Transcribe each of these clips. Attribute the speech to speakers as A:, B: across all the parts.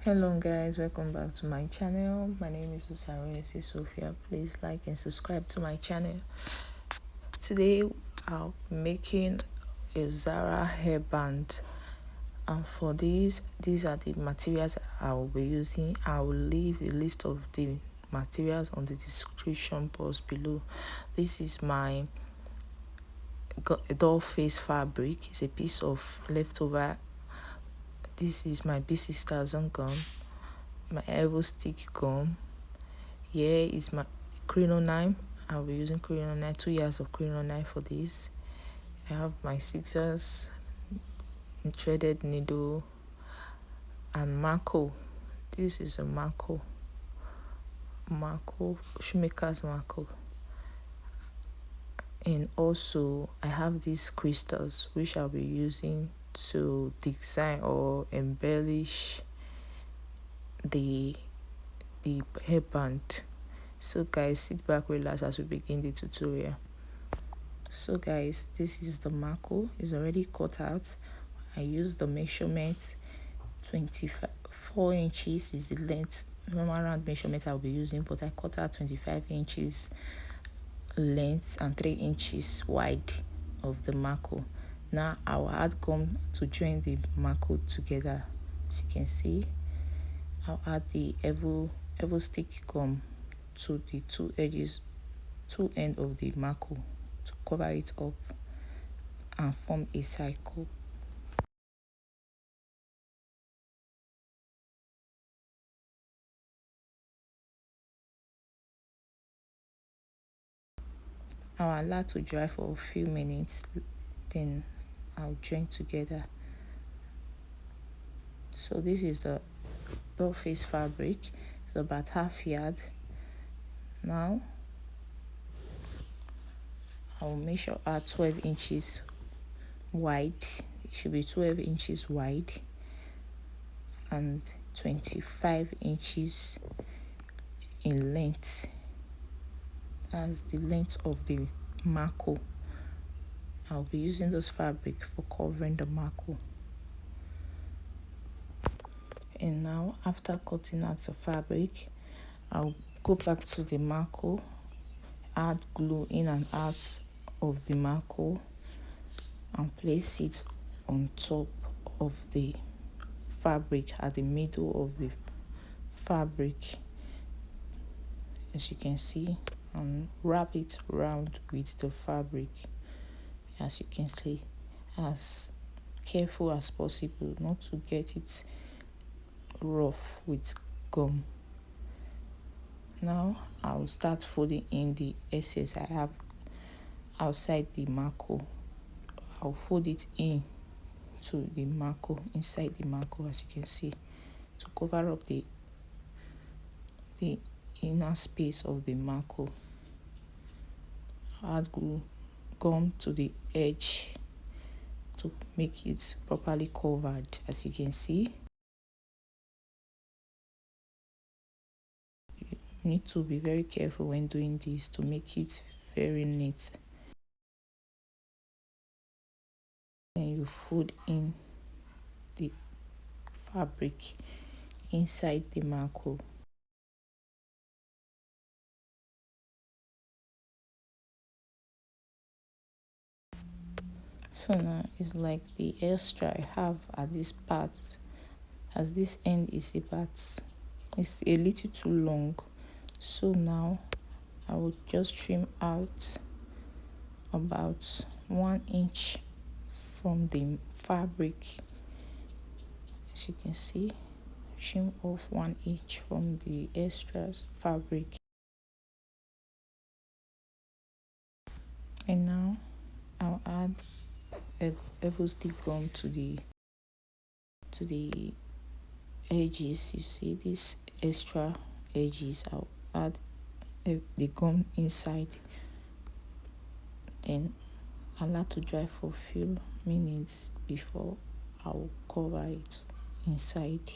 A: Hello guys, welcome back to my channel. My name is osarumwensesophia. Please like and subscribe to my channel. Today I'll be making a Zara hairband, and for these are the materials I will be using. I will leave a list of the materials on the description box below. This is my Dullface fabric. It's a piece of leftover. This is my big sister's gum, my Elvostick gum. Here is my Crinoline. I'll be using Crinoline, 2 years of Crinoline for this. I have my scissors, threaded needle, and Marco. This is a Marco shoemaker's Marco. And also I have these crystals which I'll be using to design or embellish the hairband. So guys, sit back, relax as we begin the tutorial. So guys, this is the Marco. It's already cut out. I used the measurement 4 inches is the length, normal round measurement I'll be using, but I cut out 25 inches length and 3 inches wide of the Marco. Now I'll add gum to join the Marco together. As you can see, I'll add the Elvostick gum to the two ends of the Marco to cover it up and form a cycle. I'll allow to dry for a few minutes, then I'll join together. So this is the Dullface fabric. It's about half yard. Now I'll measure out 12 inches wide. It should be 12 inches wide and 25 inches in length. That's the length of the Marco. I'll be using this fabric for covering the Marco. And now, after cutting out the fabric, I'll go back to the Marco, add glue in and out of the Marco, and place it on top of the fabric at the middle of the fabric, as you can see, and wrap it around with the fabric. As you can see, as careful as possible not to get it rough with gum. Now I'll start folding in the excess I have outside the Marco. I'll fold it in to the Marco, inside the Marco, as you can see, to cover up the inner space of the Marco. Add gum to the edge to make it properly covered, as you can see. You need to be very careful when doing this to make it very neat. Then you fold in the fabric inside the Marco. So now it's like the extra I have at this part, as this end is it's a little too long. So now I will just trim out about 1 inch from the fabric. As you can see, trim off 1 inch from the extras fabric. And now I'll add Elvostick gum to the edges. You see these extra edges, I'll add the gum inside, then allow to dry for a few minutes before I'll cover it inside.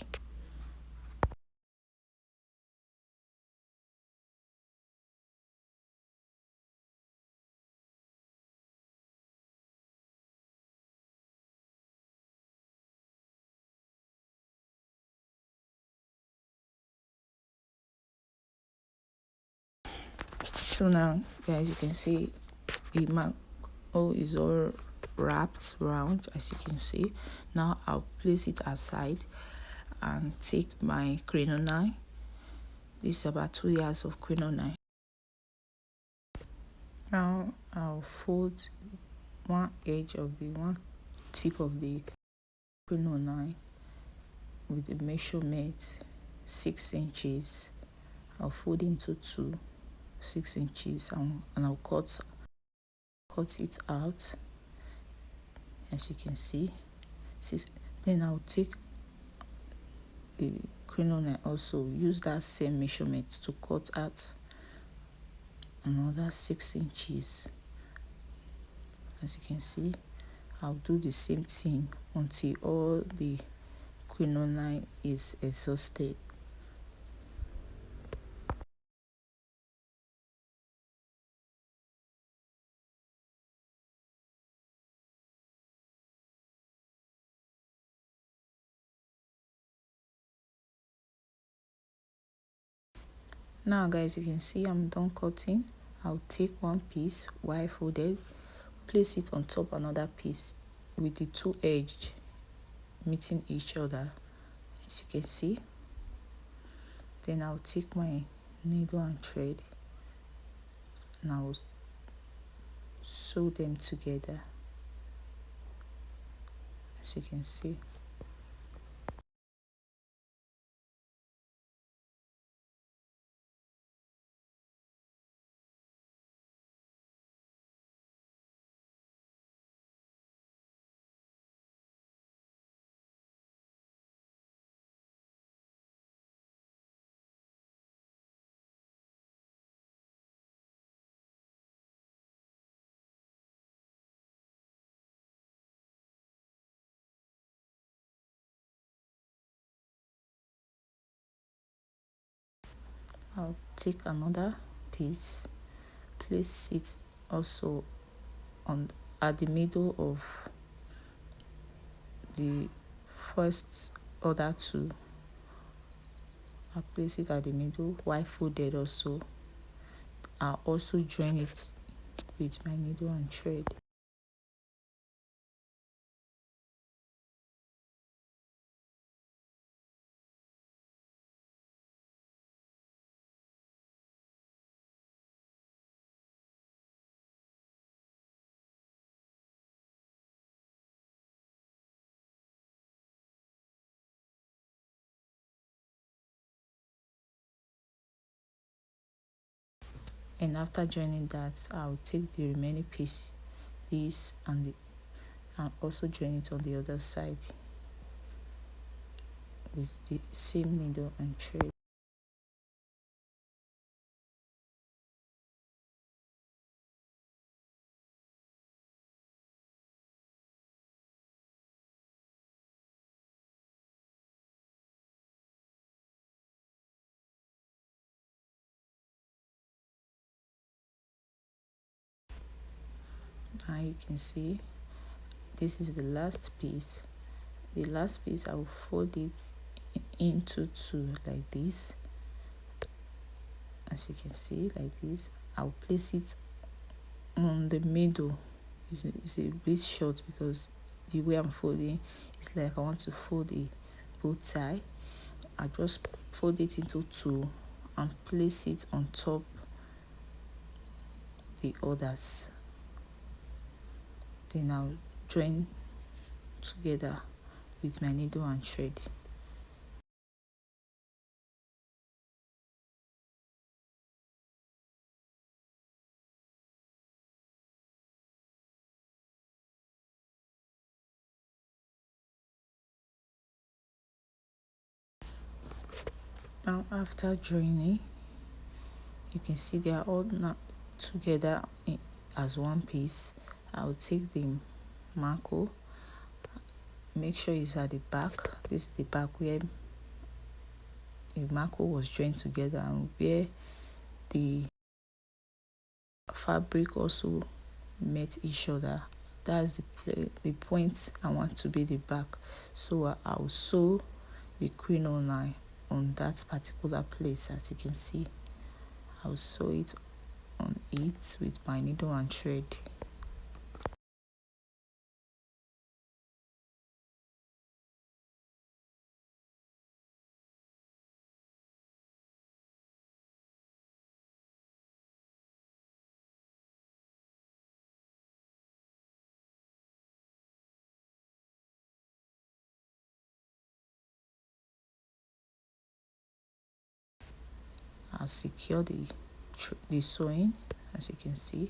A: So now guys, you can see the marco is all wrapped around, as you can see. Now I'll place it aside and take my crinoline. This is about 2 yards of crinoline. Now I'll fold one tip of the crinoline with the measurement 6 inches. I'll fold into 6 inches and I'll cut it out, as you can see. Then I'll take the crinoline, also use that same measurement to cut out another 6 inches. As you can see, I'll do the same thing until all the crinoline is exhausted. Now guys, you can see I'm done cutting. I'll take one piece while folded, place it on top another piece with the two edges meeting each other, as you can see. Then I'll take my needle and thread and I'll sew them together, as you can see. I'll take another piece, place it also at the middle of the first other two. I'll place it at the middle while folded. Also, I'll also join it with my needle and thread. And after joining that, I'll take the remaining piece, and also join it on the other side with the same needle and thread. Now you can see this is the last piece. The last piece, I will fold it into two like this, as you can see, like this. I'll place it on the middle. It's a bit short because the way I'm folding is like I want to fold a bow tie. I just fold it into two and place it on top the others. Then I'll join together with my needle and thread. Now after joining, you can see they are all now together as one piece. I'll take the marco, make sure it's at the back. This is the back where the marco was joined together and where the fabric also met each other. That's the point I want to be the back. So I'll sew the crinoline on that particular place. As you can see, I'll sew it on it with my needle and thread. I'll secure the sewing, as you can see. You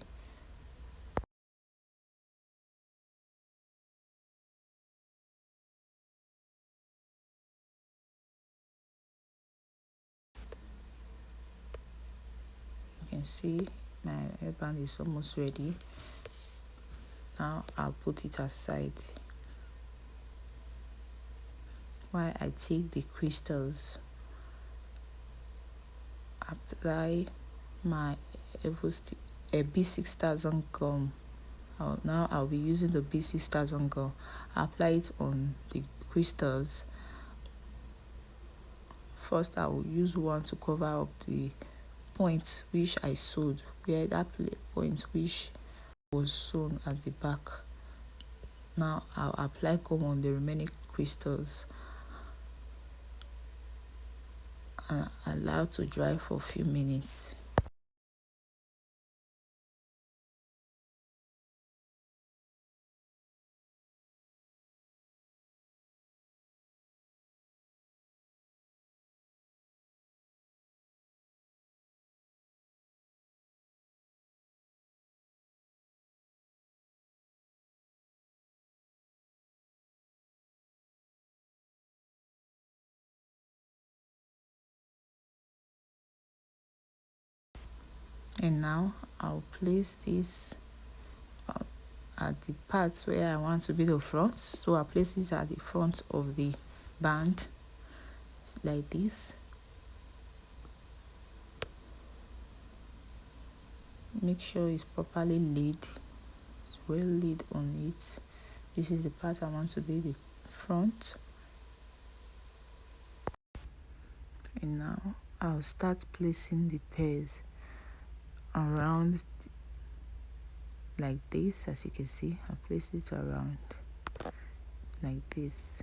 A: can see my headband is almost ready. Now I'll put it aside while I take the crystals, apply my Elvostick B6000 gum. Now I'll be using the B6000 gum. Apply it on the crystals. First, I will use one to cover up the point which I sewed, where that point which was sewn at the back. Now I'll apply gum on the remaining crystals and allow to dry for a few minutes. And now I'll place this at the parts where I want to be the front. So I'll place it at the front of the band like this. Make sure it's properly laid, well laid on it. This is the part I want to be the front. And now I'll start placing the pairs around like this. As you can see, I'll place it around like this.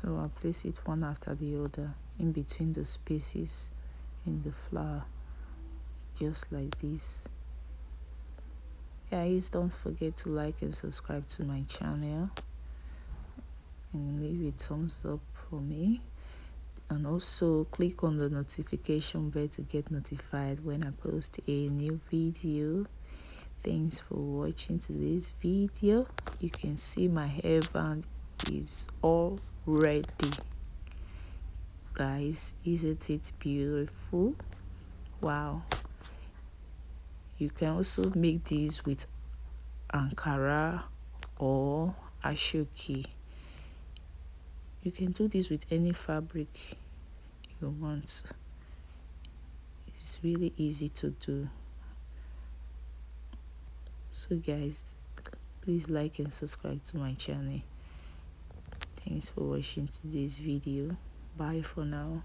A: So I'll place it one after the other in between the spaces in the flower, just like this. Guys, don't forget to like and subscribe to my channel and leave a thumbs up for me, and also click on the notification bell to get notified when I post a new video. Thanks for watching today's video. You can see my hairband is all ready. Guys, isn't it beautiful? Wow. You can also make these with Ankara or Ashoki. You can do this with any fabric you want. It's really easy to do. So guys, please like and subscribe to my channel. Thanks for watching today's video. Bye for now.